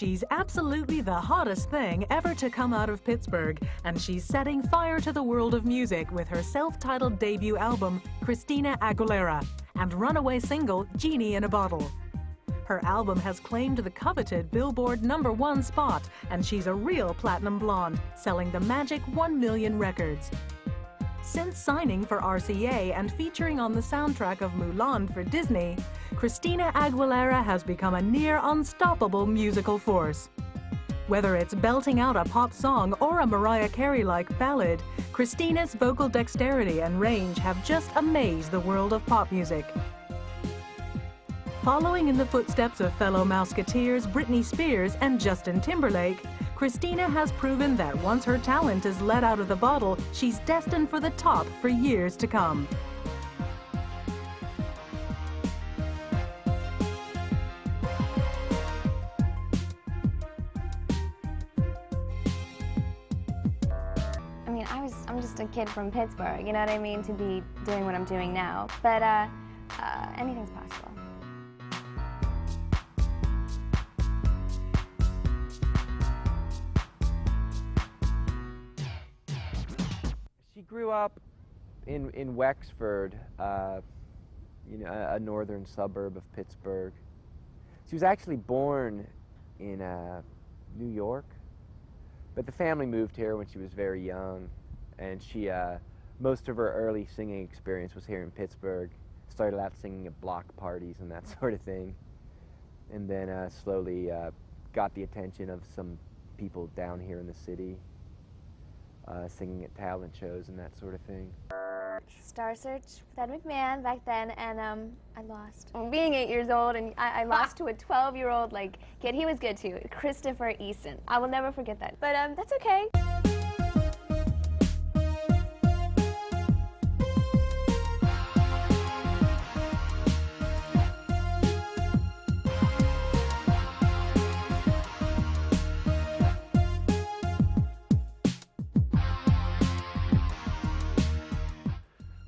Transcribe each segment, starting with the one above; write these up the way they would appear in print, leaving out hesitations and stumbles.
She's absolutely the hottest thing ever to come out of Pittsburgh, and she's setting fire to the world of music with her self-titled debut album, Christina Aguilera, and runaway single, Genie in a Bottle. Her album has claimed the coveted Billboard #1 spot, and she's a real platinum blonde, selling the magic 1 million records. Since signing for RCA and featuring on the soundtrack of Mulan for Disney, Christina Aguilera has become a near unstoppable musical force. Whether it's belting out a pop song or a Mariah Carey-like ballad, Christina's vocal dexterity and range have just amazed the world of pop music. Following in the footsteps of fellow Mouseketeers Britney Spears and Justin Timberlake, Christina has proven that once her talent is let out of the bottle, she's destined for the top for years to come. I mean, I'm just a kid from Pittsburgh, you know what I mean, to be doing what I'm doing now. But anything's possible. She grew up in Wexford, you know, a northern suburb of Pittsburgh. She was actually born in New York, but the family moved here when she was very young, and she most of her early singing experience was here in Pittsburgh. Started out singing at block parties and that sort of thing, and then slowly got the attention of some people down here in the city. Singing at talent shows and that sort of thing. Star Search with Ed McMahon back then, and I lost. Being 8 years old, and I lost to a 12-year-old kid. He was good too, Christopher Eason. I will never forget that. But that's okay.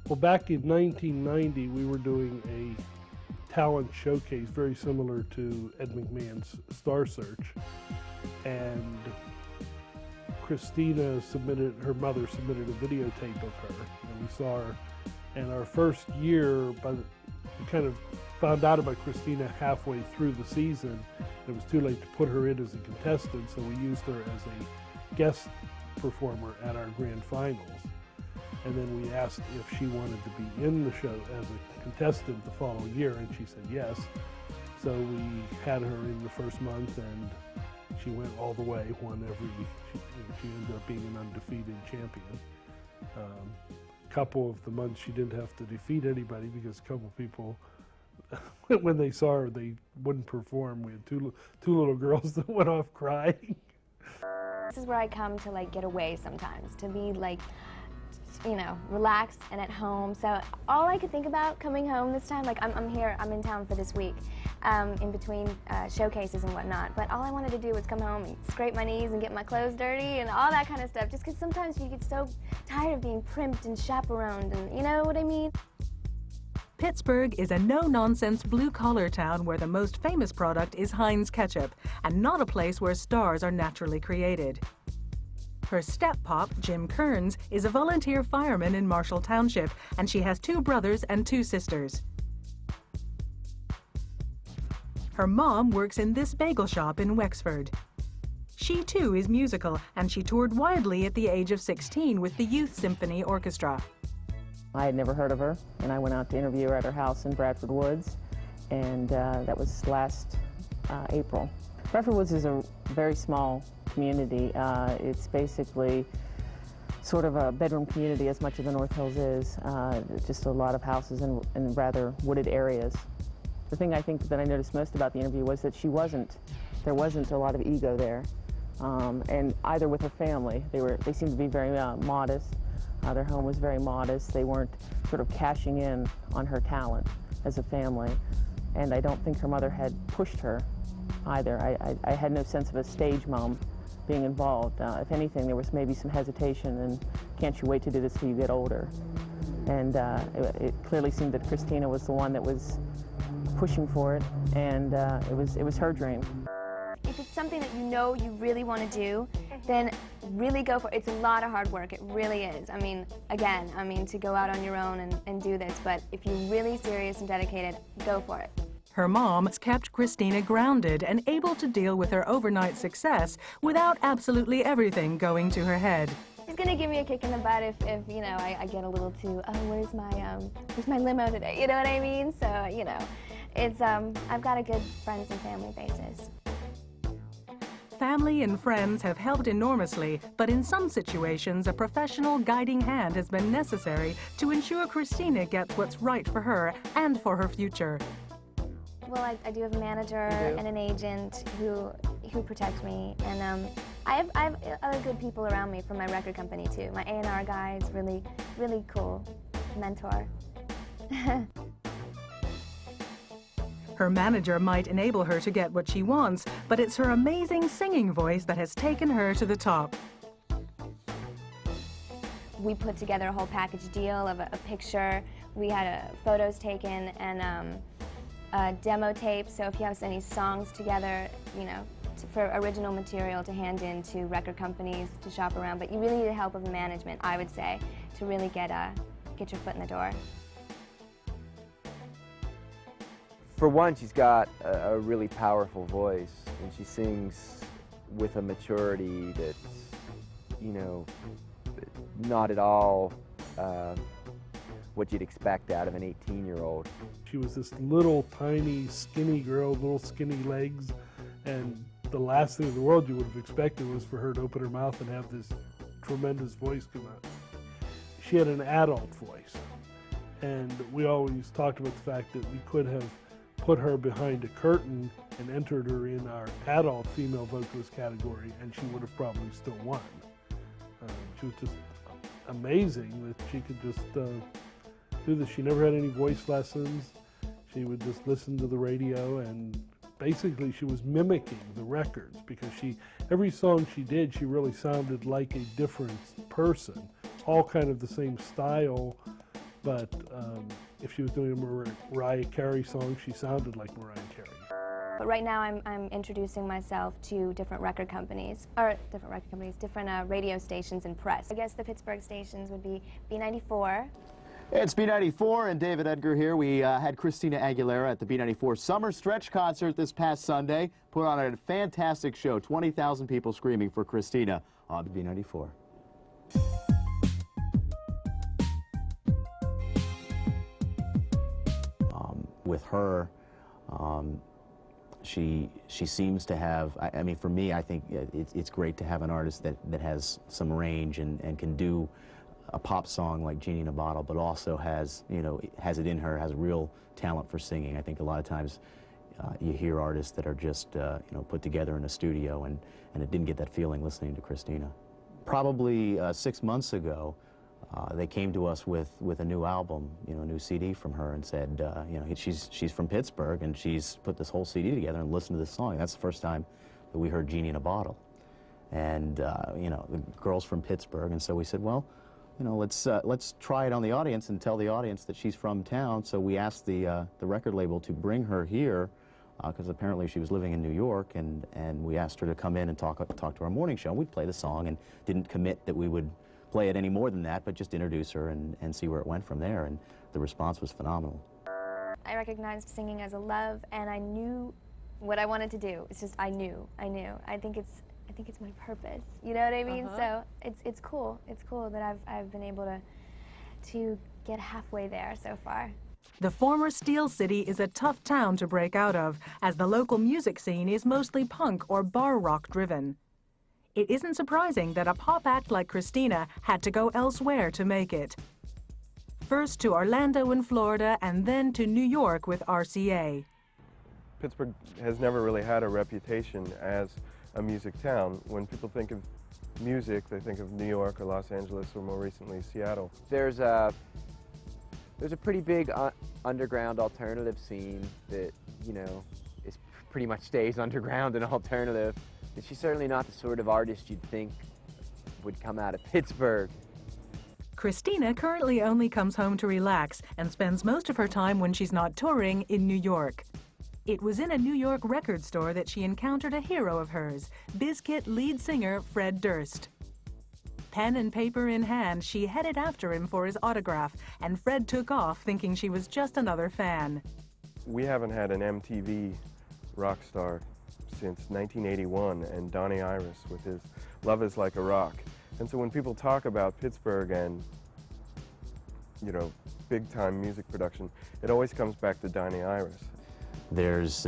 Well, back in 1990, we were doing a talent showcase very similar to Ed McMahon's Star Search, and Christina her mother submitted a videotape of her, and we saw her. And our first year, we kind of found out about Christina halfway through the season. It was too late to put her in as a contestant, so we used her as a guest performer at our grand finals. And then we asked if she wanted to be in the show as a contestant the following year, and she said yes. So we had her in the first month, and she went all the way, she ended up being an undefeated champion. Couple of the months she didn't have to defeat anybody because a couple people, when they saw her, they wouldn't perform. We had two little girls that went off crying. This is where I come to get away sometimes, to be you know, relaxed and at home. So all I could think about coming home this time, I'm in town for this week, in between showcases and whatnot, but all I wanted to do was come home and scrape my knees and get my clothes dirty and all that kind of stuff, just because sometimes you get so tired of being primped and chaperoned, and you know what I mean? Pittsburgh is a no-nonsense blue-collar town where the most famous product is Heinz ketchup, and not a place where stars are naturally created. Her step-pop, Jim Kearns, is a volunteer fireman in Marshall Township, and she has 2 brothers and 2 sisters. Her mom works in this bagel shop in Wexford. She too is musical, and she toured widely at the age of 16 with the Youth Symphony Orchestra. I had never heard of her, and I went out to interview her at her house in Bradford Woods, and that was last April. Bradford Woods is a very small community. It's basically sort of a bedroom community as much as the North Hills is. Just a lot of houses in rather wooded areas. The thing I think that I noticed most about the interview was that there wasn't a lot of ego there. And either with her family, they seemed to be very modest. Their home was very modest. They weren't sort of cashing in on her talent as a family. And I don't think her mother had pushed her either. I had no sense of a stage mom being involved. If anything, there was maybe some hesitation and can't you wait to do this till you get older? And it clearly seemed that Christina was the one that was pushing for it, and it was her dream. if it's something that you know you really want to do, then really go for it. It's a lot of hard work, it really is. I mean, again, to go out on your own and do this, but if you're really serious and dedicated, go for it. Her mom has kept Christina grounded and able to deal with her overnight success without absolutely everything going to her head. She's gonna give me a kick in the butt if you know, I get a little too, oh, where's my limo today? You know what I mean? So, you know, it's, I've got a good friends and family basis. Family and friends have helped enormously, but in some situations, a professional guiding hand has been necessary to ensure Christina gets what's right for her and for her future. Well, I do have a manager and an agent who protect me, and I have other good people around me from my record company too. My A&R guy is really cool mentor. Her manager might enable her to get what she wants, but it's her amazing singing voice that has taken her to the top. We put together a whole package deal of a picture. We had photos taken and a demo tape, so if you have any songs together, you know, for original material to hand in to record companies to shop around, but you really need the help of management, I would say, to really get your foot in the door. For one, she's got a really powerful voice, and she sings with a maturity that's, you know, not at all what you'd expect out of an 18-year-old. She was this little, tiny, skinny girl, little skinny legs, and the last thing in the world you would have expected was for her to open her mouth and have this tremendous voice come out. She had an adult voice, and we always talked about the fact that we could have put her behind a curtain and entered her in our adult female vocalist category, and she would have probably still won. She was just amazing that she could just do this. She never had any voice lessons. She would just listen to the radio, and basically she was mimicking the records, because every song she did, she really sounded like a different person, all kind of the same style, but if she was doing a Mariah Carey song, she sounded like Mariah Carey. But right now I'm introducing myself to different record companies, different radio stations and press. I guess the Pittsburgh stations would be B94. It's B94 and David Edgar here. We had Christina Aguilera at the B94 Summer Stretch concert this past Sunday. Put on a fantastic show. 20,000 people screaming for Christina on the B94. With her, she seems to have, I mean, for me, I think it's great to have an artist that has some range and can do a pop song like Genie in a Bottle, but also has, you know, has it in her, has real talent for singing. I think a lot of times you hear artists that are just, you know, put together in a studio, and it didn't get that feeling listening to Christina. Probably 6 months ago, they came to us with a new album, you know, a new CD from her, and said, you know, she's from Pittsburgh, and she's put this whole CD together and listened to this song. That's the first time that we heard Genie in a Bottle. And, you know, the girl's from Pittsburgh, and so we said, well, you know, let's try it on the audience and tell the audience that she's from town. So we asked the record label to bring her here, because apparently she was living in New York, and we asked her to come in and talk to our morning show. We'd play the song and didn't commit that we would play it any more than that, but just introduce her and see where it went from there, and the response was phenomenal. I recognized singing as a love, and I knew what I wanted to do. It's just I knew. I think it's my purpose. You know what I mean? So it's cool. It's cool that I've been able to get halfway there so far. The former Steel City is a tough town to break out of, as the local music scene is mostly punk or bar rock driven. It isn't surprising that a pop act like Christina had to go elsewhere to make it. First to Orlando in Florida, and then to New York with RCA. Pittsburgh has never really had a reputation as a music town. When people think of music, they think of New York or Los Angeles, or more recently Seattle. There's a pretty big underground alternative scene that, you know, is pretty much stays underground and alternative. And she's certainly not the sort of artist you'd think would come out of Pittsburgh. Christina currently only comes home to relax and spends most of her time when she's not touring in New York. It was in a New York record store that she encountered a hero of hers, Bizkit lead singer Fred Durst. Pen and paper in hand, she headed after him for his autograph, and Fred took off thinking she was just another fan. We haven't had an MTV rock star since 1981, and Donnie Iris with his Love Is Like a Rock. And so when people talk about Pittsburgh and, you know, big-time music production, it always comes back to Donnie Iris. There's,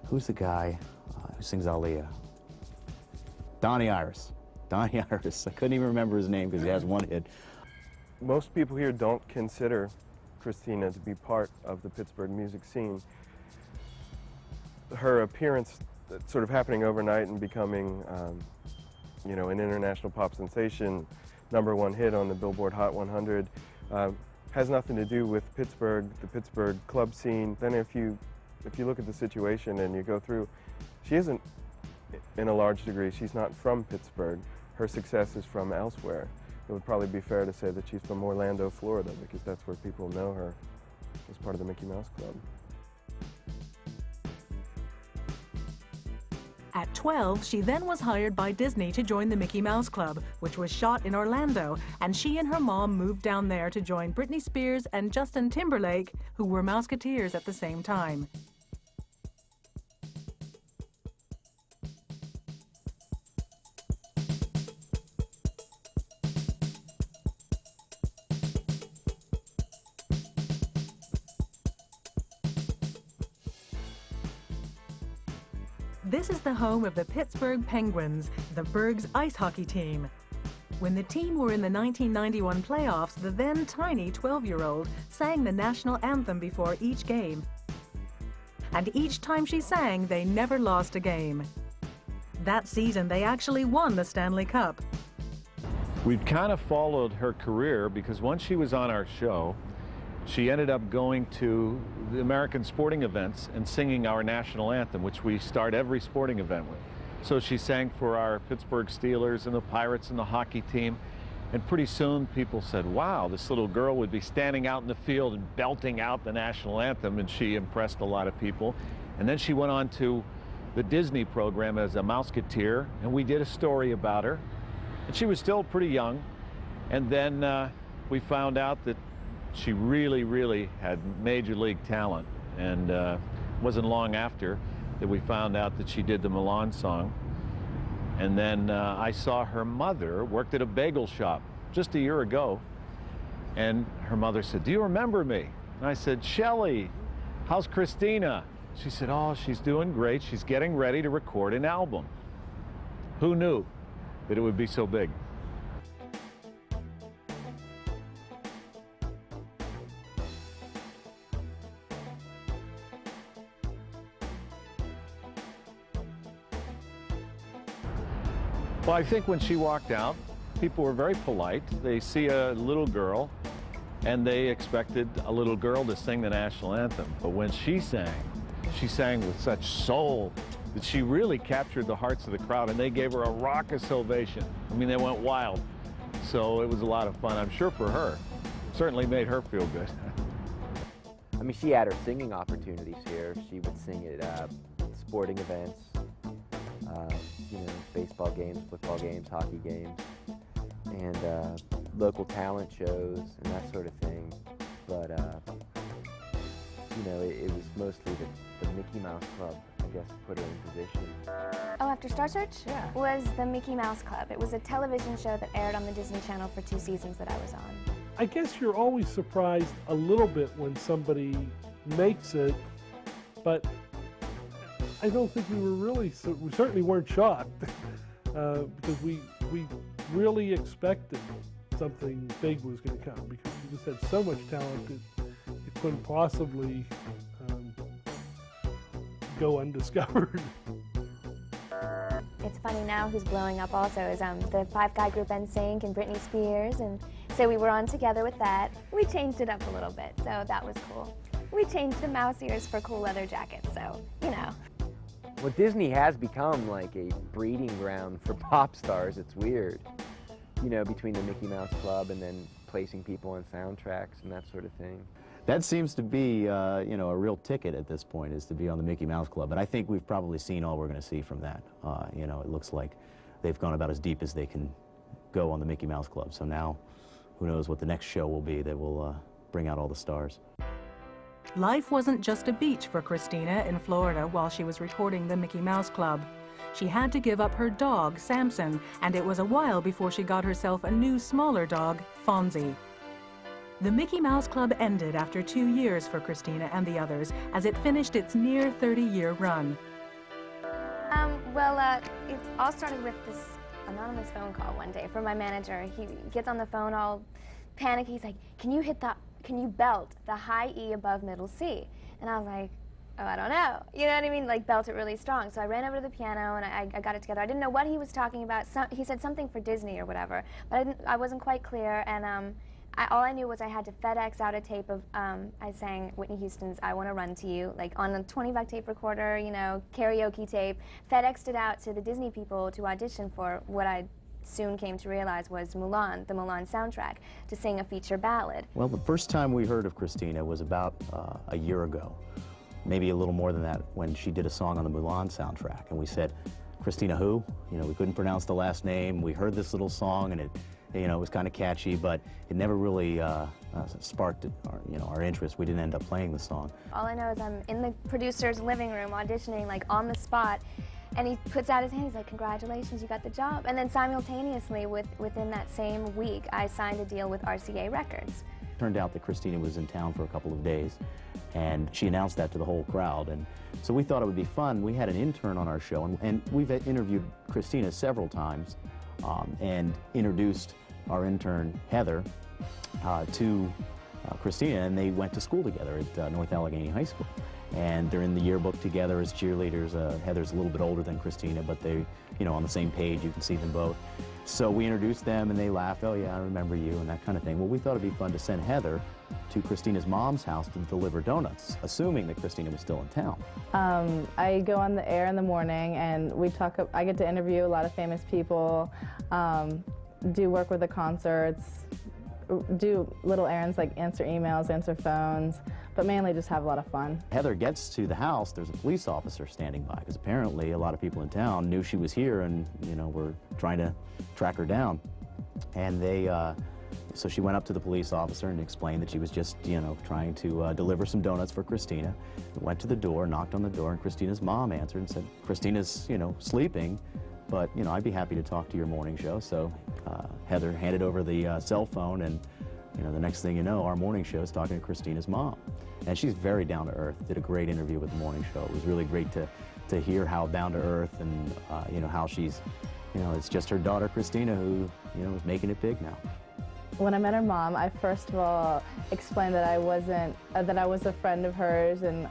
who's the guy who sings Aaliyah? Donnie Iris. Donnie Iris. I couldn't even remember his name because he has one hit. Most people here don't consider Christina to be part of the Pittsburgh music scene. Her appearance sort of happening overnight and becoming, you know, an international pop sensation, #1 hit on the Billboard Hot 100, has nothing to do with Pittsburgh, the Pittsburgh club scene. Then if you look at the situation and you go through, she isn't, in a large degree, she's not from Pittsburgh. Her success is from elsewhere. It would probably be fair to say that she's from Orlando, Florida, because that's where people know her as part of the Mickey Mouse Club. At 12, she then was hired by Disney to join the Mickey Mouse Club, which was shot in Orlando, and she and her mom moved down there to join Britney Spears and Justin Timberlake, who were Mouseketeers at the same time. This is the home of the Pittsburgh Penguins, the Burgh's ice hockey team. When the team were in the 1991 playoffs, the then tiny 12-year-old sang the national anthem before each game. And each time she sang, they never lost a game. That season, they actually won the Stanley Cup. We've kind of followed her career because once she was on our show, she ended up going to the American sporting events and singing our national anthem, which we start every sporting event with. So she sang for our Pittsburgh Steelers and the Pirates and the hockey team. And pretty soon people said, wow, this little girl would be standing out in the field and belting out the national anthem, and she impressed a lot of people. And then she went on to the Disney program as a Mouseketeer, and we did a story about her. And she was still pretty young. And then we found out that she really had major league talent, and it wasn't long after that we found out that she did the Milan song. And then I saw her mother worked at a bagel shop just a year ago, and her mother said, "Do you remember me?" And I said, "Shelley, how's Christina?" She said, "Oh, she's doing great. She's getting ready to record an album." Who knew that it would be so big? Well, I think when she walked out, people were very polite. They see a little girl, and they expected a little girl to sing the national anthem. But when she sang with such soul that she really captured the hearts of the crowd, and they gave her a raucous ovation. I mean, they went wild. So it was a lot of fun, I'm sure, for her. Certainly made her feel good. I mean, she had her singing opportunities here. She would sing at sporting events, you know, baseball games, football games, hockey games, and local talent shows and that sort of thing. But, you know, it was mostly the Mickey Mouse Club, I guess, put her in position. Oh, after Star Search? Yeah. Was the Mickey Mouse Club. It was a television show that aired on the Disney Channel for 2 seasons that I was on. I guess you're always surprised a little bit when somebody makes it, but I don't think we were really, we certainly weren't shocked because we really expected something big was going to come because we just had so much talent that it couldn't possibly go undiscovered. It's funny now who's blowing up also is the five-guy group NSYNC and Britney Spears, and so we were on together with that. We changed it up a little bit, so that was cool. We changed the mouse ears for cool leather jackets, so, you know. Well, Disney has become like a breeding ground for pop stars. It's weird, you know, between the Mickey Mouse Club and then placing people on soundtracks and that sort of thing. That seems to be, you know, a real ticket at this point, is to be on the Mickey Mouse Club. And I think we've probably seen all we're going to see from that. You know, it looks like they've gone about as deep as they can go on the Mickey Mouse Club. So now, who knows what the next show will be that will bring out all the stars. Life wasn't just a beach for Christina in Florida while she was recording the Mickey Mouse Club. She had to give up her dog, Samson, and it was a while before she got herself a new, smaller dog, Fonzie. The Mickey Mouse Club ended after 2 years for Christina and the others, as it finished its near 30-year run. It all started with this anonymous phone call one day from my manager. He gets on the phone all panicky. He's like, can you belt the high E above middle C? And I was like, oh, I don't know. You know what I mean? Like, belt it really strong. So I ran over to the piano and I got it together. I didn't know what he was talking about. He said something for Disney or whatever, but I wasn't quite clear. And all I knew was I had to FedEx out a tape of, I sang Whitney Houston's I Wanna Run to You, like on a 20-buck tape recorder, you know, karaoke tape. FedExed it out to the Disney people to audition for what I soon came to realize was Mulan, the Mulan soundtrack, to sing a feature ballad. Well, the first time we heard of Christina was about a year ago, maybe a little more than that, when she did a song on the Mulan soundtrack. And we said, Christina who? You know, we couldn't pronounce the last name. We heard this little song and it, you know, it was kind of catchy, but it never really sparked our interest. We didn't end up playing the song. All I know is I'm in the producer's living room auditioning, like on the spot, and he puts out his hand, he's like, congratulations, you got the job. And then simultaneously, within that same week, I signed a deal with RCA Records. Turned out that Christina was in town for a couple of days, and she announced that to the whole crowd. And so we thought it would be fun. We had an intern on our show, and we've interviewed Christina several times, and introduced our intern, Heather, to Christina, and they went to school together at North Allegheny High School. And they're in the yearbook together as cheerleaders. Heather's a little bit older than Christina, but they, you know, on the same page, you can see them both. So we introduced them, and they laughed, oh yeah, I remember you, and that kind of thing. Well, we thought it'd be fun to send Heather to Christina's mom's house to deliver donuts, assuming that Christina was still in town. I go on the air in the morning, and I get to interview a lot of famous people, do work with the concerts, do little errands like answer emails, answer phones, but mainly just have a lot of fun. Heather gets to the house, there's a police officer standing by, because apparently a lot of people in town knew she was here and, you know, were trying to track her down. And so she went up to the police officer and explained that she was just, you know, trying to deliver some donuts for Christina. Went to the door, knocked on the door, and Christina's mom answered and said, Christina's, you know, sleeping, but, you know, I'd be happy to talk to your morning show. So Heather handed over the cell phone, and, you know, the next thing you know, our morning show is talking to Christina's mom. And she's very down to earth, did a great interview with the morning show. It was really great to hear how down to earth and, you know, how she's, you know, it's just her daughter Christina who, you know, is making it big now. When I met her mom, I first of all explained that I wasn't, that I was a friend of hers, and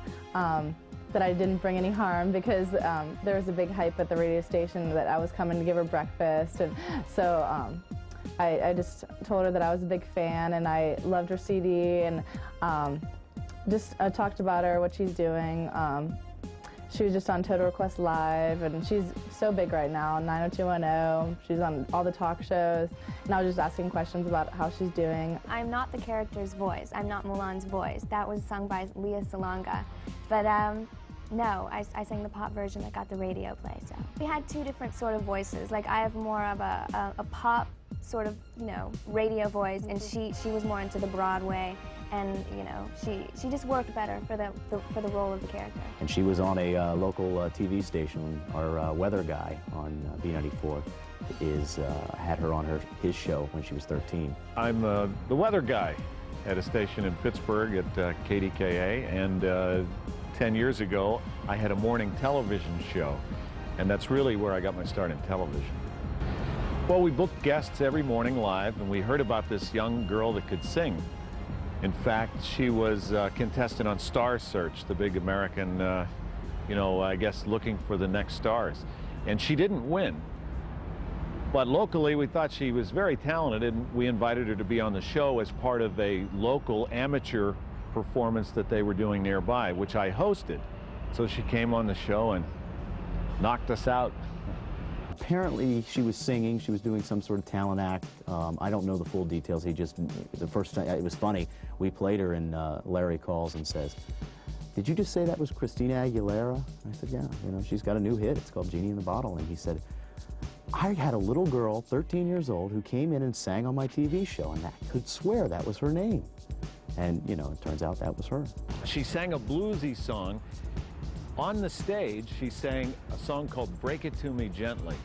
that I didn't bring any harm, because there was a big hype at the radio station that I was coming to give her breakfast, and so I just told her that I was a big fan and I loved her CD, and just talked about her, what she's doing. She was just on Total Request Live, and she's so big right now, 90210. She's on all the talk shows, and I was just asking questions about how she's doing. I'm not the character's voice. I'm not Mulan's voice. That was sung by Leah Salonga. But no, I sang the pop version that got the radio play. So we had two different sort of voices. Like, I have more of a pop sort of, you know, radio voice, and she was more into the Broadway. And, you know, she just worked better for the role of the character. And she was on a local TV station. Our weather guy on B94 had her on his show when she was 13. I'm the weather guy at a station in Pittsburgh at KDKA, and 10 years ago I had a morning television show, and that's really where I got my start in television. Well, we booked guests every morning live, and we heard about this young girl that could sing. In fact, she was a contestant on Star Search, the big American, you know, I guess looking for the next stars. And she didn't win. But locally, we thought she was very talented, and we invited her to be on the show as part of a local amateur performance that they were doing nearby, which I hosted. So she came on the show and knocked us out. Apparently she was singing, she was doing some sort of talent act. I don't know the full details. The first time, it was funny, we played her and Larry calls and says, "Did you just say that was Christina Aguilera?" I said, "Yeah, you know, she's got a new hit, it's called Genie in the Bottle." And he said, "I had a little girl, 13 years old, who came in and sang on my TV show, and I could swear that was her name." And, you know, it turns out that was her. She sang a bluesy song. On the stage, she sang a song called "Break It To Me Gently."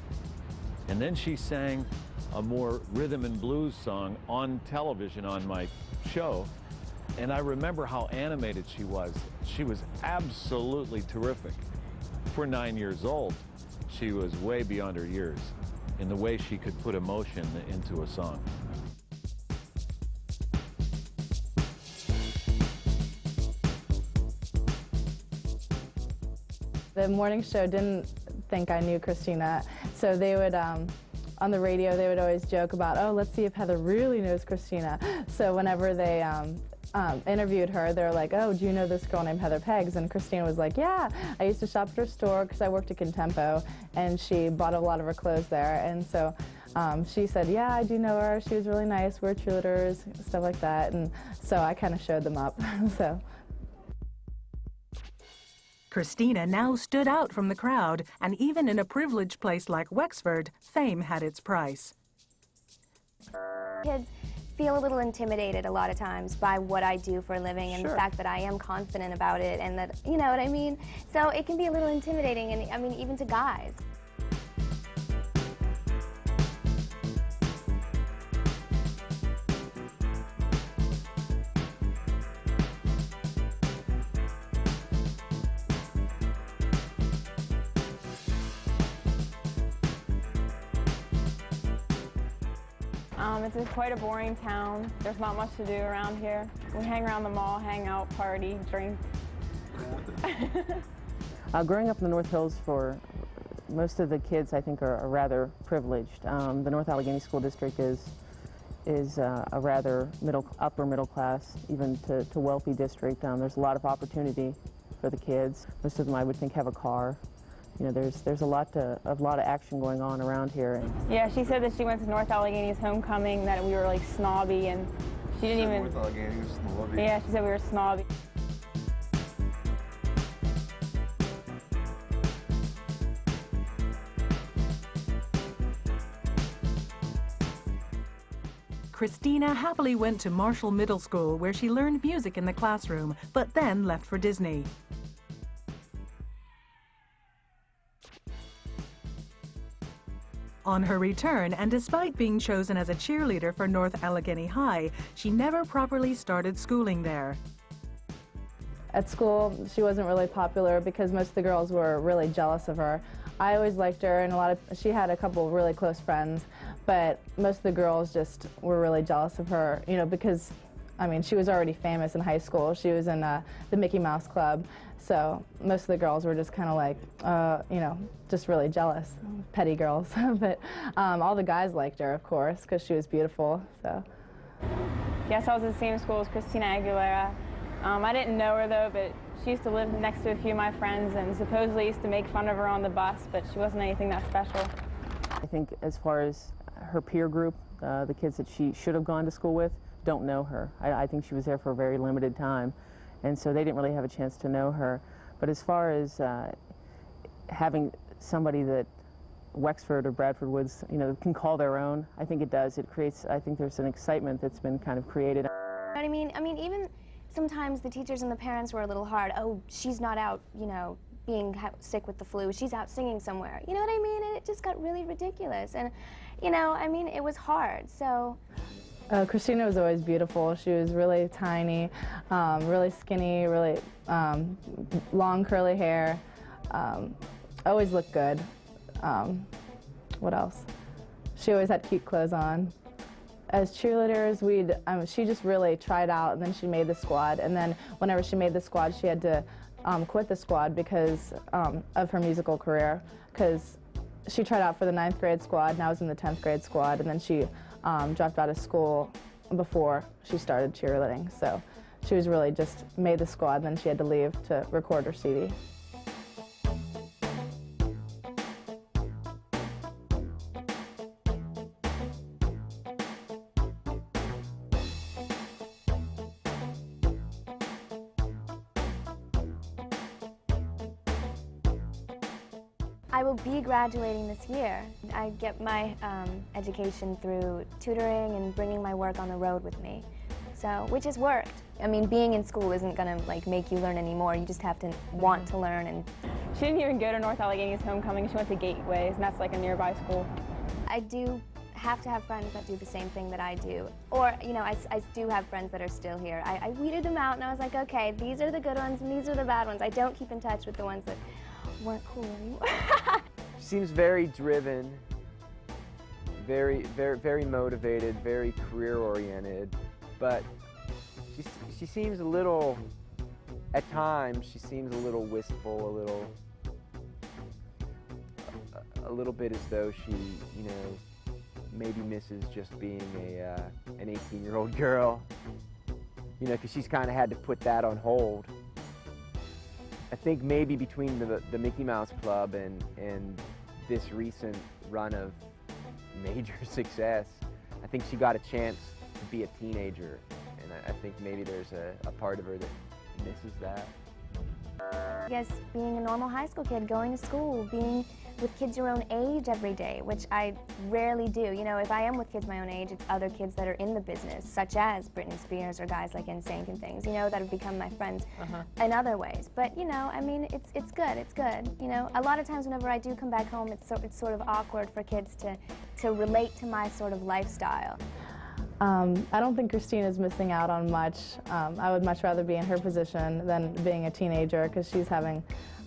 And then she sang a more rhythm and blues song on television on my show. And I remember how animated she was. She was absolutely terrific. For 9 years old, she was way beyond her years in the way she could put emotion into a song. The morning show didn't think I knew Christina, so they would, on the radio, they would always joke about, "Oh, let's see if Heather really knows Christina." So whenever they interviewed her, they were like, "Oh, do you know this girl named Heather Peggs?" And Christina was like, "Yeah, I used to shop at her store because I worked at Contempo, and she bought a lot of her clothes there." And so she said, "Yeah, I do know her. She was really nice. We're cheerleaders," stuff like that. And so I kind of showed them up. So. Christina now stood out from the crowd, and even in a privileged place like Wexford, fame had its price. Kids feel a little intimidated a lot of times by what I do for a living and the fact that I am confident about it and that, you know what I mean? So it can be a little intimidating, and I mean, even to guys. It's quite a boring town. There's not much to do around here. We hang around the mall, hang out, party, drink. Growing up in the North Hills, for most of the kids, I think, are rather privileged. The North Allegheny School District is a rather upper middle class, even to wealthy district. There's a lot of opportunity for the kids. Most of them, I would think, have a car. You know, there's a lot of action going on around here. Yeah, she said that she went to North Allegheny's homecoming, that we were like snobby, and she didn't even. North Allegheny was snobby. Yeah, she said we were snobby. Christina happily went to Marshall Middle School, where she learned music in the classroom, but then left for Disney. On her return, and despite being chosen as a cheerleader for North Allegheny High, she never properly started schooling there. At school, she wasn't really popular because most of the girls were really jealous of her. I always liked her, and she had a couple really close friends, but most of the girls just were really jealous of her, you know, because, I mean, she was already famous in high school. She was in the Mickey Mouse Club, so most of the girls were just kind of like, you know, just really jealous, petty girls. But all the guys liked her, of course, because she was beautiful, so. Yes, I was at the same school as Christina Aguilera. I didn't know her, though, but she used to live next to a few of my friends and supposedly used to make fun of her on the bus, but she wasn't anything that special. I think as far as her peer group, the kids that she should have gone to school with, don't know her. I think she was there for a very limited time, and so they didn't really have a chance to know her. But as far as having somebody that Wexford or Bradford Woods, you know, can call their own, I think it does. It creates, I think there's an excitement that's been kind of created. You know what I mean, even sometimes the teachers and the parents were a little hard. "Oh, she's not out, you know, being sick with the flu. She's out singing somewhere." You know what I mean? And it just got really ridiculous. And, you know, I mean, it was hard, so. Christina was always beautiful. She was really tiny, really skinny, really long curly hair, always looked good. What else? She always had cute clothes on. As cheerleaders, she just really tried out, and then she made the squad. And then whenever she made the squad, she had to quit the squad because of her musical career, because she tried out for the 9th grade squad, and I was in the 10th grade squad, and then she dropped out of school before she started cheerleading. So she was really just made the squad, and then she had to leave to record her CD. I will be graduating this year. I get my education through tutoring and bringing my work on the road with me, so which has worked. I mean, being in school isn't gonna like make you learn anymore. You just have to want to learn. And She didn't even go to North Allegheny's homecoming. She went to Gateways, and that's like a nearby school. I do have to have friends that do the same thing that I do. Or, you know, I do have friends that are still here. I weeded them out and I was like, okay, these are the good ones and these are the bad ones. I don't keep in touch with the ones that weren't cool anymore. She seems very driven, very motivated, very career-oriented, but she seems a little, at times, she seems a little wistful, a little bit as though she, you know, maybe misses just being an 18-year-old girl, you know, because she's kind of had to put that on hold. I think maybe between the Mickey Mouse Club and this recent run of major success, I think she got a chance to be a teenager, and I think maybe there's a part of her that misses that. I guess being a normal high school kid, going to school, being with kids your own age every day, which I rarely do. You know, if I am with kids my own age, it's other kids that are in the business, such as Britney Spears or guys like NSYNC and things, you know, that have become my friends in other ways. But, you know, I mean, it's good. You know, a lot of times whenever I do come back home, it's sort of awkward for kids to relate to my sort of lifestyle. I don't think Christina's missing out on much. I would much rather be in her position than being a teenager, because she's having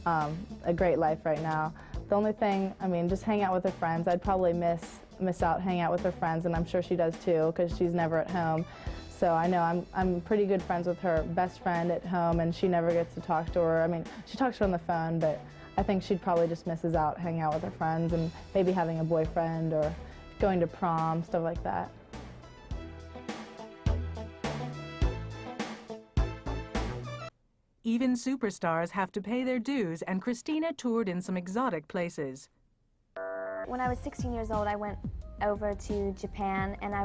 a great life right now. The only thing, I mean, just hang out with her friends. I'd probably miss out hanging out with her friends, and I'm sure she does too, because she's never at home. So I know I'm pretty good friends with her best friend at home, and she never gets to talk to her. I mean, she talks to her on the phone, but I think she'd probably just misses out hanging out with her friends and maybe having a boyfriend or going to prom, stuff like that. Even superstars have to pay their dues, and Christina toured in some exotic places. When I was 16 years old, I went over to Japan, and I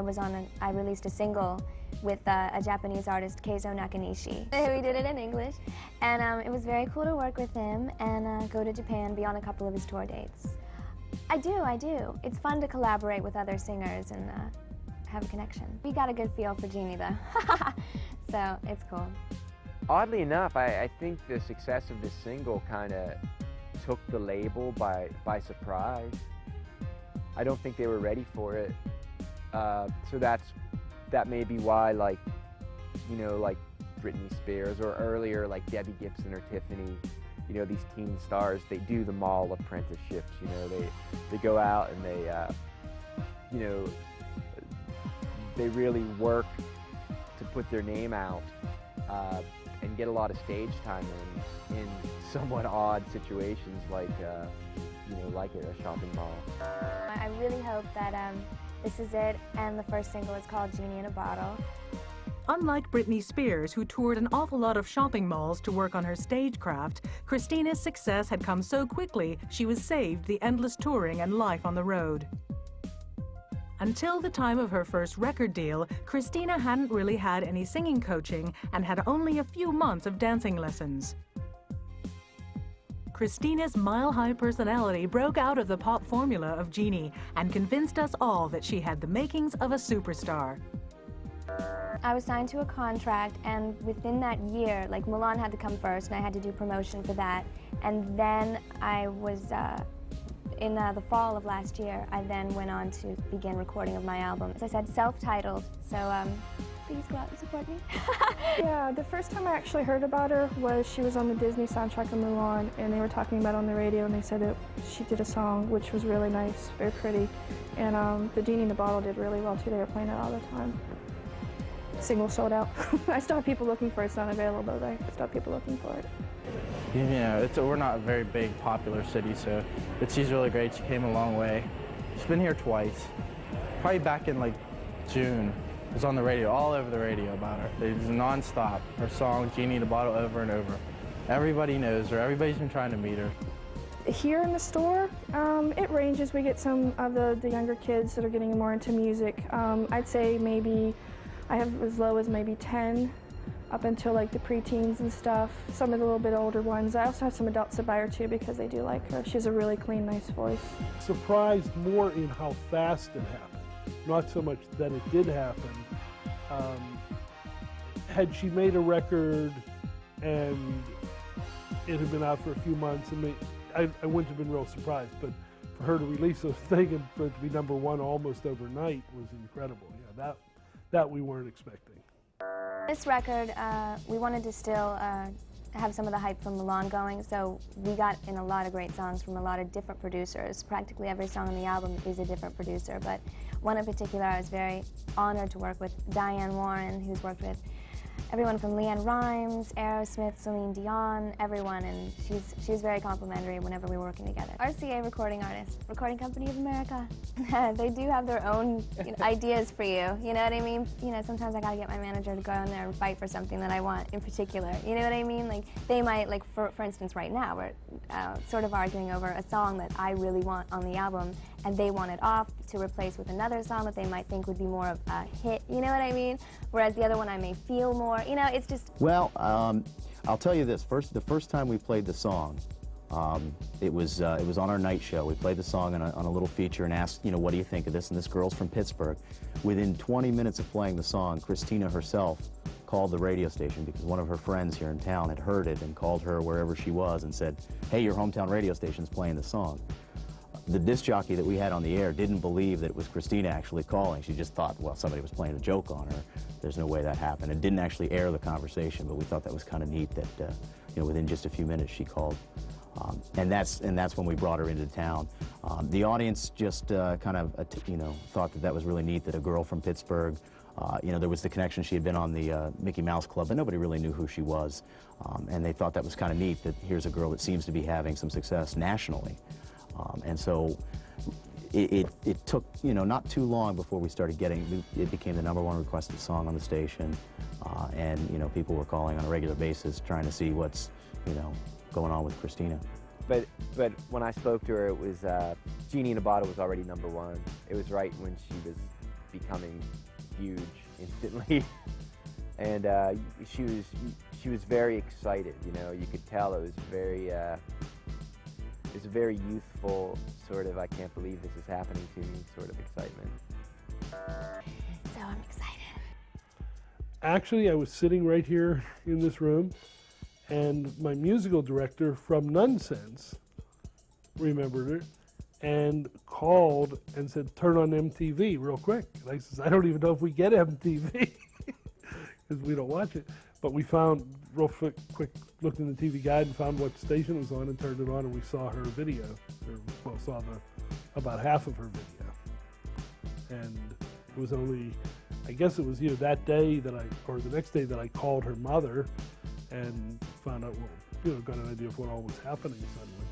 released a single with a Japanese artist, Keizo Nakanishi. We did it in English, and it was very cool to work with him and go to Japan, be on a couple of his tour dates. I do. It's fun to collaborate with other singers and have a connection. We got a good feel for Jeannie, though, so it's cool. Oddly enough, I think the success of this single kind of took the label by surprise. I don't think they were ready for it. So that may be why, like, you know, like Britney Spears or earlier, like Debbie Gibson or Tiffany, you know, these teen stars, they do the mall apprenticeships, you know, they go out and they, you know, they really work to put their name out. And get a lot of stage time in somewhat odd situations like, you know, like at a shopping mall. I really hope that this is it, and the first single is called Genie in a Bottle. Unlike Britney Spears, who toured an awful lot of shopping malls to work on her stagecraft, Christina's success had come so quickly she was saved the endless touring and life on the road. Until the time of her first record deal, Christina hadn't really had any singing coaching and had only a few months of dancing lessons. Christina's mile-high personality broke out of the pop formula of Jeannie and convinced us all that she had the makings of a superstar. I was signed to a contract, and within that year, like, Milan had to come first, and I had to do promotion for that. And then I was, in the fall of last year, I then went on to begin recording of my album. As I said, self-titled, so please go out and support me. Yeah, the first time I actually heard about her was she was on the Disney soundtrack of Mulan, and they were talking about it on the radio, and they said that she did a song which was really nice, very pretty. And the Genie in the Bottle did really well too. They were playing it all the time. Single sold out. I still have people looking for it. It's not available, but I still have people looking for it. Yeah, we're not a very big, popular city, so she's really great. She came a long way. She's been here twice. Probably back in like June. It was on the radio, all over the radio about her. It was nonstop. Her song, Genie in a Bottle, over and over. Everybody knows her. Everybody's been trying to meet her. Here in the store, it ranges. We get some of the younger kids that are getting more into music. I'd say maybe I have as low as maybe 10 up until like the preteens and stuff. Some of the little bit older ones. I also have some adults that buy her too because they do like her. She has a really clean, nice voice. Surprised more in how fast it happened, not so much that it did happen. Had she made a record and it had been out for a few months, I wouldn't have been real surprised, but for her to release a thing and for it to be #1 almost overnight was incredible. Yeah, that we weren't expecting. This record, we wanted to still have some of the hype from Milan going, so we got in a lot of great songs from a lot of different producers. Practically every song on the album is a different producer, but one in particular I was very honored to work with, Diane Warren, who's worked with everyone from Leanne Rimes, Aerosmith, Celine Dion, everyone, and she's very complimentary whenever we were working together. RCA Recording Artists, Recording Company of America. They do have their own ideas for you, you know what I mean? You know, sometimes I gotta get my manager to go in there and fight for something that I want in particular, you know what I mean? Like, they might, like, for instance, right now, we're sort of arguing over a song that I really want on the album, and they want it off to replace with another song that they might think would be more of a hit, you know what I mean? Whereas the other one I may feel more, you know, it's just... Well, I'll tell you this. The first time we played the song, it was on our night show. We played the song on a little feature and asked, you know, what do you think of this? And this girl's from Pittsburgh. Within 20 minutes of playing the song, Christina herself called the radio station because one of her friends here in town had heard it and called her wherever she was and said, hey, your hometown radio station's playing the song. The disc jockey that we had on the air didn't believe that it was Christina actually calling. She just thought, well, somebody was playing a joke on her. There's no way that happened. It didn't actually air the conversation, but we thought that was kind of neat that, you know, within just a few minutes she called. And that's when we brought her into town. The audience just kind of, you know, thought that was really neat that a girl from Pittsburgh, you know, there was the connection. She had been on the Mickey Mouse Club, but nobody really knew who she was. And they thought that was kind of neat that here's a girl that seems to be having some success nationally. And so it took, you know, not too long before we started getting, it became the #1 requested song on the station. And, you know, people were calling on a regular basis trying to see what's, you know, going on with Christina. But when I spoke to her, it was, Genie in a Bottle was already #1. It was right when she was becoming huge instantly. And she was very excited, you know, you could tell it was very, it's a very youthful sort of, I can't believe this is happening to me sort of excitement. So I'm excited. Actually, I was sitting right here in this room, and my musical director from Nonsense remembered her and called and said, turn on MTV real quick. And I says, I don't even know if we get MTV because we don't watch it. But we found, real quick, looked in the TV guide and found what station it was on and turned it on, and we saw her video, or, well, saw about half of her video. And it was only, I guess it was either that day or the next day that I called her mother and found out, well, you know, got an idea of what all was happening suddenly.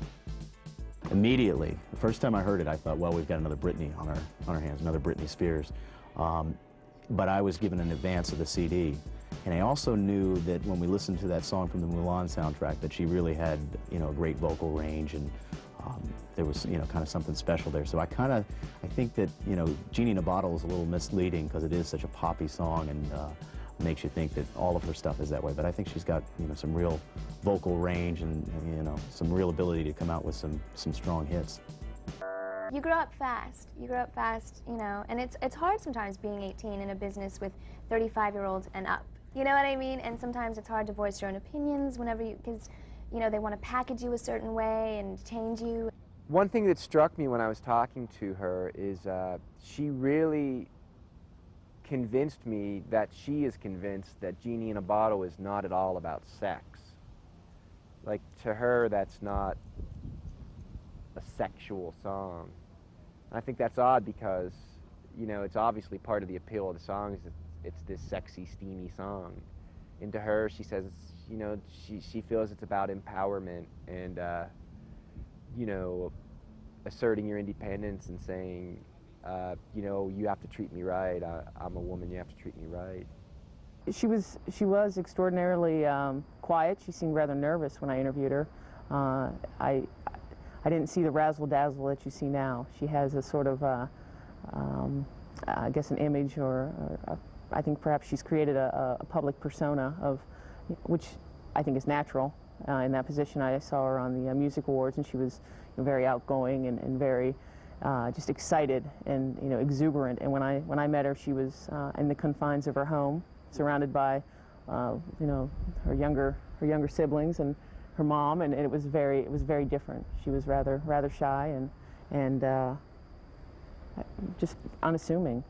Immediately, the first time I heard it, I thought, well, we've got another Britney on our hands, another Britney Spears. But I was given an advance of the CD. And I also knew that when we listened to that song from the Mulan soundtrack, that she really had, you know, a great vocal range, and there was, you know, kind of something special there. So I think that, you know, Genie in a Bottle is a little misleading because it is such a poppy song and makes you think that all of her stuff is that way. But I think she's got, you know, some real vocal range and you know, some real ability to come out with some strong hits. You grow up fast. You grow up fast, you know, and it's hard sometimes being 18 in a business with 35-year-olds and up. You know what I mean? And sometimes it's hard to voice your own opinions because, you know, they want to package you a certain way and change you. One thing that struck me when I was talking to her is she really convinced me that she is convinced that Genie in a Bottle is not at all about sex. Like, to her, that's not a sexual song. And I think that's odd because, you know, it's obviously part of the appeal of the song is that it's this sexy, steamy song. And to her, she says, you know, she feels it's about empowerment and, you know, asserting your independence and saying, you know, you have to treat me right. I'm a woman, you have to treat me right. She was extraordinarily quiet. She seemed rather nervous when I interviewed her. I didn't see the razzle-dazzle that you see now. She has a sort of, I guess, an image or I think perhaps she's created a public persona of, which I think is natural. In that position, I saw her on the Music Awards, and she was very outgoing and very just excited and exuberant. And when I met her, she was in the confines of her home, surrounded by her younger siblings and her mom, and it was very different. She was rather shy and just unassuming.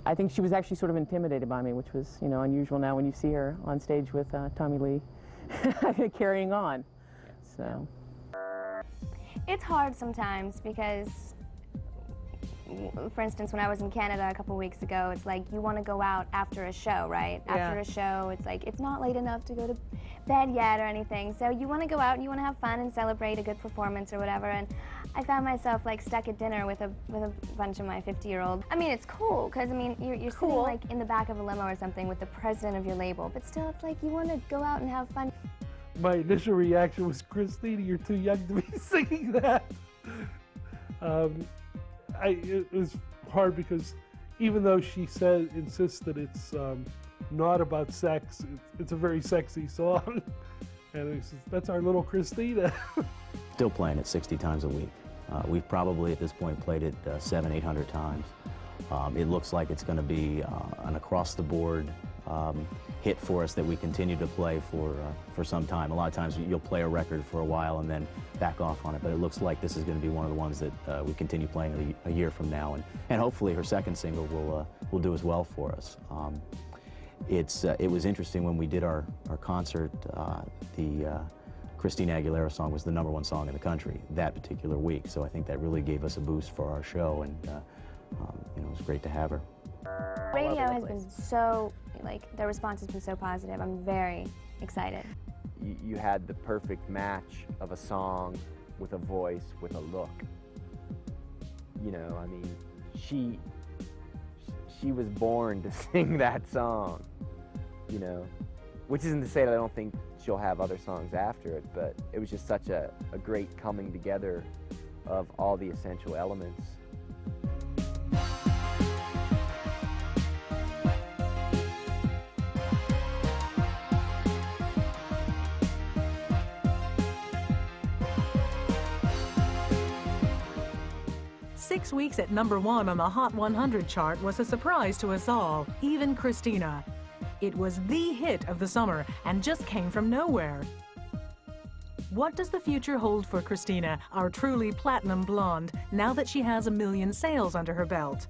I think she was actually sort of intimidated by me, which was unusual now when you see her on stage with Tommy Lee carrying on. So it's hard sometimes because, for instance, when I was in Canada a couple weeks ago, it's like you want to go out after a show, right? Yeah. After a show, it's like it's not late enough to go to bed yet or anything. So you want to go out and you want to have fun and celebrate a good performance or whatever. And I found myself like stuck at dinner with a bunch of my 50-year-old. I mean, it's cool because you're sitting like in the back of a limo or something with the president of your label, but still, it's like you want to go out and have fun. My initial reaction was, Christina, you're too young to be singing that. It was hard because even though she insists that it's not about sex, it's a very sexy song. And that's our little Christina. Still playing it 60 times a week. We've probably at this point played it 700-800 times. It looks like it's going to be an across-the-board hit for us that we continue to play for some time. A lot of times you'll play a record for a while and then back off on it, but it looks like this is going to be one of the ones that we continue playing a year from now, and hopefully her second single will do as well for us. It was interesting when we did our concert. The Christina Aguilera song was the #1 song in the country that particular week, so I think that really gave us a boost for our show, and it was great to have her. Radio has been so, the response has been so positive. I'm very excited. You had the perfect match of a song with a voice, with a look. I mean, she was born to sing that song, which isn't to say that I don't think she'll have other songs after it, but it was just such a great coming together of all the essential elements. Six weeks at #1 on the Hot 100 chart was a surprise to us all, even Christina. It was the hit of the summer and just came from nowhere. What does the future hold for Christina, our truly platinum blonde, now that she has 1 million sales under her belt?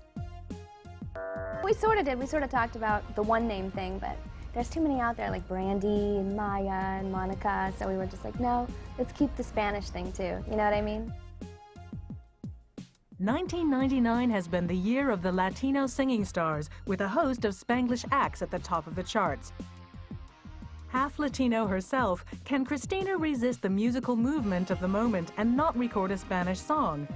We sort of did. We sort of talked about the one name thing, but there's too many out there, like Brandy and Maya and Monica, so we were just like, no, let's keep the Spanish thing too. You know what I mean? 1999 has been the year of the Latino singing stars, with a host of Spanglish acts at the top of the charts. Half Latino herself, can Christina resist the musical movement of the moment and not record a Spanish song?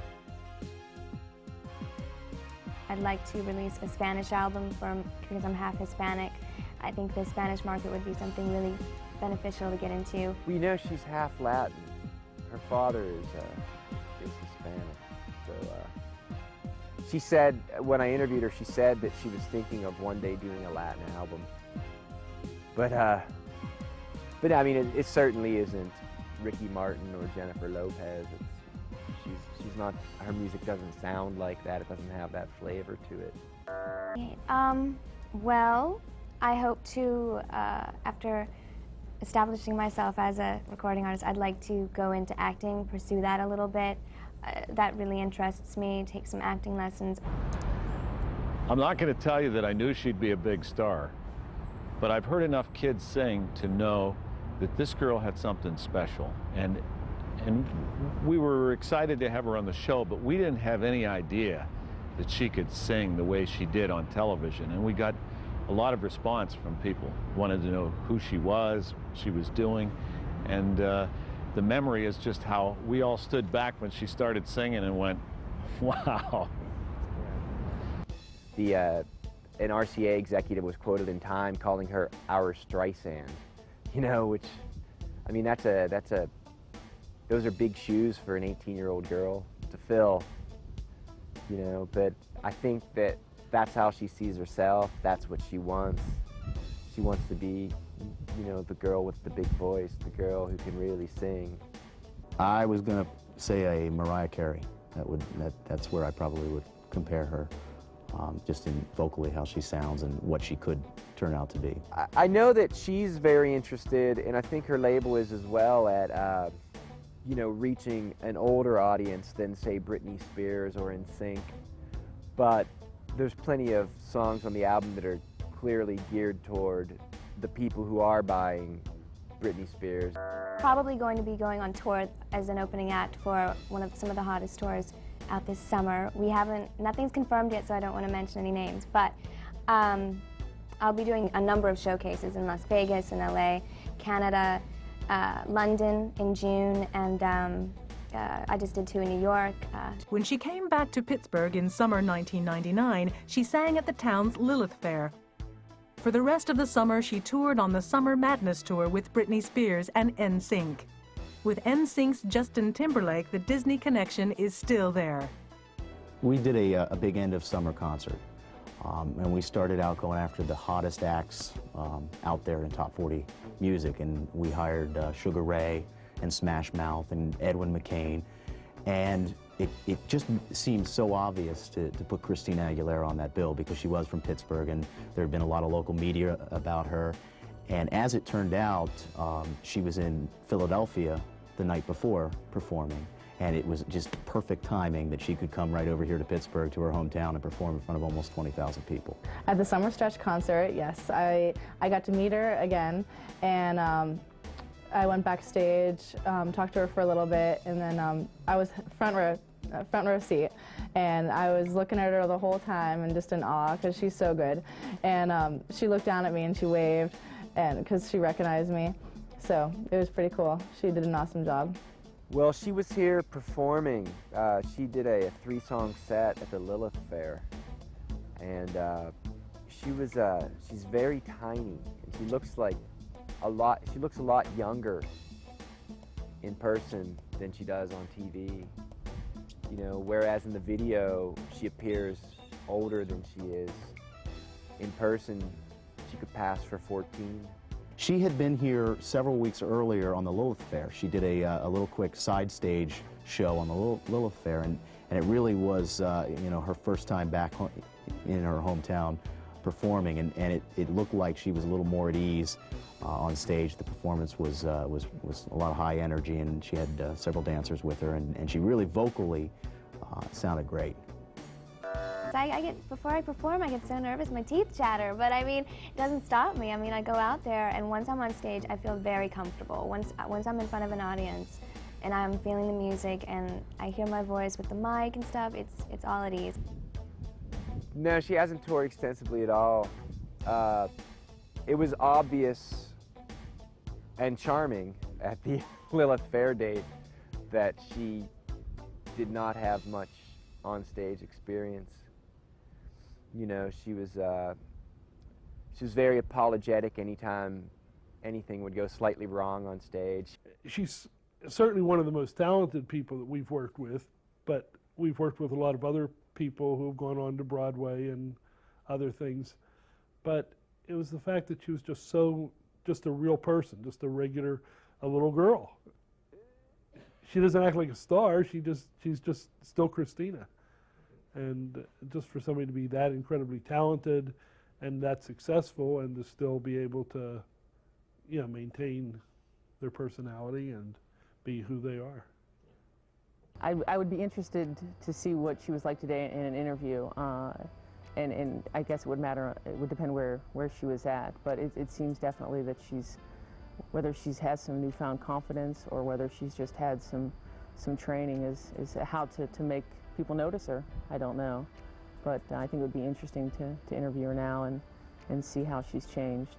I'd like to release a Spanish album because I'm half Hispanic. I think the Spanish market would be something really beneficial to get into. Well, she's half Latin. Her father is Hispanic. So she said, when I interviewed her, she said that she was thinking of one day doing a Latin album. But I mean, it certainly isn't Ricky Martin or Jennifer Lopez. She's not, her music doesn't sound like that. It doesn't have that flavor to it. Well, I hope to, after establishing myself as a recording artist, I'd like to go into acting, pursue that a little bit. That really interests me, take some acting lessons. I'm not going to tell you that I knew she'd be a big star, but I've heard enough kids sing to know that this girl had something special. And we were excited to have her on the show, but we didn't have any idea that she could sing the way she did on television. And we got a lot of response from people, wanted to know who she was doing, and the memory is just how we all stood back when she started singing and went, wow. An RCA executive was quoted in Time calling her our Streisand, which, I mean, those are big shoes for an 18-year-old girl to fill, but I think that that's how she sees herself. That's what she wants. She wants to be, you know, the girl with the big voice, the girl who can really sing. I was going to say a Mariah Carey. That's where I probably would compare her, just in vocally how she sounds and what she could turn out to be. I know that she's very interested, and I think her label is as well, at you know, reaching an older audience than, say, Britney Spears or NSYNC. But there's plenty of songs on the album that are clearly geared toward the people who are buying Britney Spears. Probably going to be going on tour as an opening act for some of the hottest tours out this summer. Nothing's confirmed yet, so I don't want to mention any names, but I'll be doing a number of showcases in Las Vegas, in LA, Canada, London in June, and I just did 2 in New York. When she came back to Pittsburgh in summer 1999, she sang at the town's Lilith Fair. For the rest of the summer, she toured on the Summer Madness Tour with Britney Spears and NSYNC. With NSYNC's Justin Timberlake, the Disney connection is still there. We did a big end of summer concert, and we started out going after the hottest acts out there in top 40 music, and we hired Sugar Ray and Smash Mouth and Edwin McCain, and it just seemed so obvious to put Christina Aguilera on that bill because she was from Pittsburgh and there had been a lot of local media about her. And as it turned out, she was in Philadelphia the night before performing, and it was just perfect timing that she could come right over here to Pittsburgh, to her hometown, and perform in front of almost 20,000 people. At the Summer Stretch concert, yes, I got to meet her again, and I went backstage, talked to her for a little bit, and then I was front row seat, and I was looking at her the whole time and just in awe because she's so good. And she looked down at me and she waved, and because she recognized me, so it was pretty cool. She did an awesome job. Well, she was here performing. She did a 3-song set at the Lilith Fair, and she's very tiny, and she looks a lot younger in person than she does on TV. You know, whereas in the video she appears older than she is. In person, she could pass for 14. She had been here several weeks earlier on the Lilith Fair. She did a little quick side stage show on the Lilith Fair, and it really was you know, her first time back in her hometown performing, and it looked like she was a little more at ease on stage. The performance was a lot of high energy, and she had several dancers with her, and she really vocally sounded great. Before I perform, I get so nervous, my teeth chatter, but I mean, it doesn't stop me. I mean, I go out there, and once I'm on stage, I feel very comfortable. Once I'm in front of an audience, and I'm feeling the music, and I hear my voice with the mic and stuff, it's all at ease. No, she hasn't toured extensively at all. It was obvious and charming at the Lilith Fair date that she did not have much on-stage experience. You know, she was very apologetic anytime anything would go slightly wrong on stage. She's certainly one of the most talented people that we've worked with, but we've worked with a lot of other people who have gone on to Broadway and other things. But it was the fact that she was just a real person, just a little girl. She doesn't act like a star, she's just still Christina. And just for somebody to be that incredibly talented and that successful and to still be able to, you know, maintain their personality and be who they are. I would be interested to see what she was like today in an interview, and I guess it would depend where she was at, but it seems definitely that whether she's had some newfound confidence or whether she's just had some training is how to make people notice her. I don't know, but I think it would be interesting to interview her now and see how she's changed.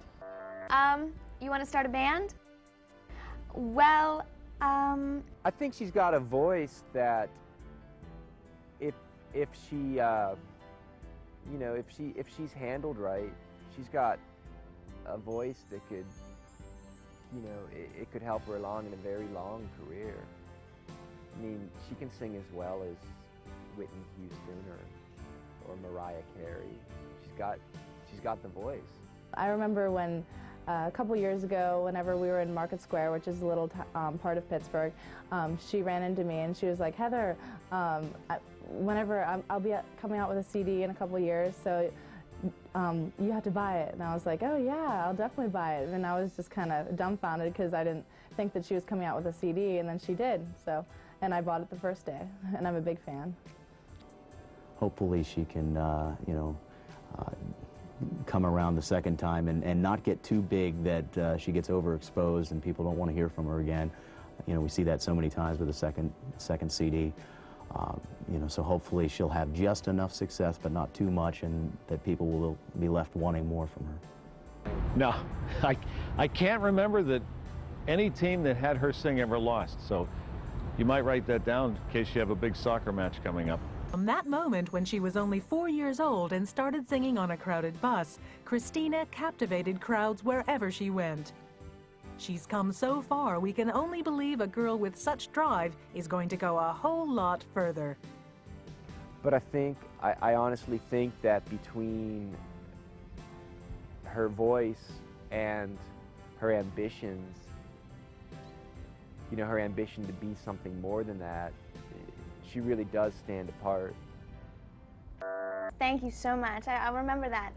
You want to start a band? Well, I think she's got a voice that if she you know, if she's handled right, she's got a voice that could, you know, it could help her along in a very long career. I mean, she can sing as well as Whitney Houston or Mariah Carey. She's got the voice. I remember when a couple years ago, whenever we were in Market Square, which is a little part of Pittsburgh, she ran into me and she was like, Heather, I'll be coming out with a CD in a couple years, so you have to buy it. And I was like, oh yeah, I'll definitely buy it. And I was just kind of dumbfounded because I didn't think that she was coming out with a CD, and then she did. So, and I bought it the first day, and I'm a big fan. Hopefully she can, come around the second time and not get too big that she gets overexposed and people don't want to hear from her again. We see that so many times with the second CD. So hopefully she'll have just enough success, but not too much, and that people will be left wanting more from her. No, I can't remember that any team that had her sing ever lost, so you might write that down in case you have a big soccer match coming up. From that moment when she was only 4 years old and started singing on a crowded bus, Christina captivated crowds wherever she went. She's come so far, we can only believe a girl with such drive is going to go a whole lot further. But I honestly think that between her voice and her ambitions, her ambition to be something more than that, she really does stand apart. Thank you so much. I'll remember that.